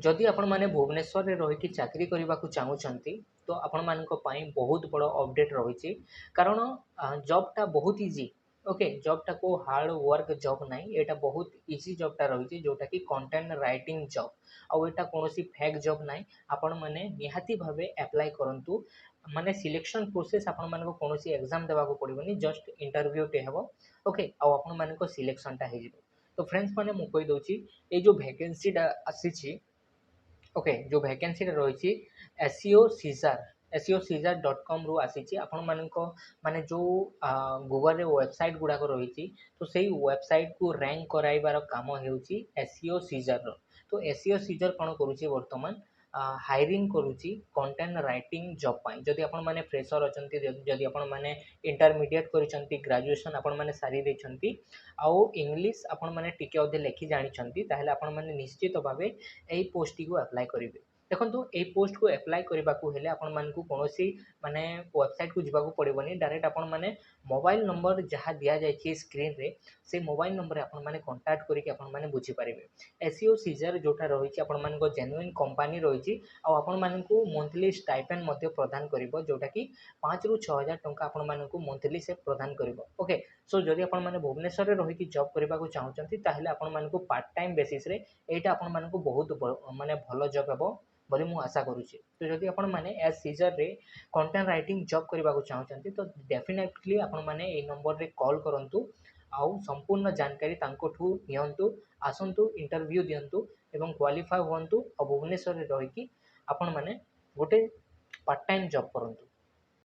जदि आपण मैंने भुवनेश्वर में रही चाकरी करने को चाहूँगी तो आपण मानी बहुत बड़ अपडेट रही कारण जॉबटा बहुत इजी। ओके, जॉबटा को हार्ड वर्क जॉब ना, यहाँ बहुत इजी जॉबटा रही जोटा कि कंटेंट राइटिंग जॉब आउ यहाँ कौन फेक जॉब ना। आपण मैंने निहाती भाव एप्लाय करूँ माने सिलेक्शन प्रोसेस आपण मानको कौन एग्जाम देवाक पड़ोनी, जस्ट इंटरव्यू टे हम। ओके, आपण मानको सिलेक्शनटा हो। तो फ्रेंड्स मैंने मुझे कहीदे ये जो वैकेंसीटा आसी, ओके, जो वैकेंसी रही SEO Caesar .com आपण माने जो गूगल रे वेबसाइट गुड़ाक रही, तो सही वेबसाइट को रैंक कराइबार काम होउची SEO Caesar रो। तो SEO Caesar कौन करुच्ची वर्तमान हायरिंग करुच्ची कंटेंट राइटिंग जॉब पाई। जदि आपण माने फ्रेशर अछंती, जदि आपण माने इंटरमीडिएट करिसंती, ग्रेजुएशन आपण माने सारी देछंती आउ इंग्लिश आपण माने टिके अधे लेखि जानिछंती, ताहेले आपण माने निश्चित भावे एई पोस्ट टी को अप्लाई करिवे। देखो ये पोस्ट को एप्लाय करने को हेले आपण मानकु कोनोसी माने वेबसाइट को जीवा को पड़ोनी, डायरेक्ट आपण माने मोबाइल नंबर जहाँ दि जाए स्क्रीन रे से मोबाइल नंबर आपण माने कांटेक्ट करके आपण माने बुझी पारिबे। SEO Caesar जोटा रही आपण मानको जेन्युइन कंपनी रही आ आपण मानकु मंथली स्टाइपेंड मध्ये प्रदान करिवो, जोटा कि 5 ରୁ 6 हजार टंका आपण मानकु मंथली से प्रदान करिवो। ओके, सो जदि आपण माने भुवनेश्वर रे रही जॉब करबा को चाहउचंती ताहेले आपण मानकु पार्ट टाइम बेसिस रे एटा आपण मानकु बहुत माने भलो जॉब हेबो बोली मु आशा करुच्ची। तो जदि आपण माने एज सीजर रे कंटेंट राइटिंग जॉब करबा को चाहउचंती तो डेफिनेटली आपण माने ए नंबर रे कॉल करंतु आउ संपूर्ण जानकारी तांकोठू नियंतु, आसंतु इंटरव्यू दियंतु एवं क्वालिफाई हुअंतु और भुवनेश्वर रे रही आपण माने गोटे पार्ट टाइम जॉब करंतु।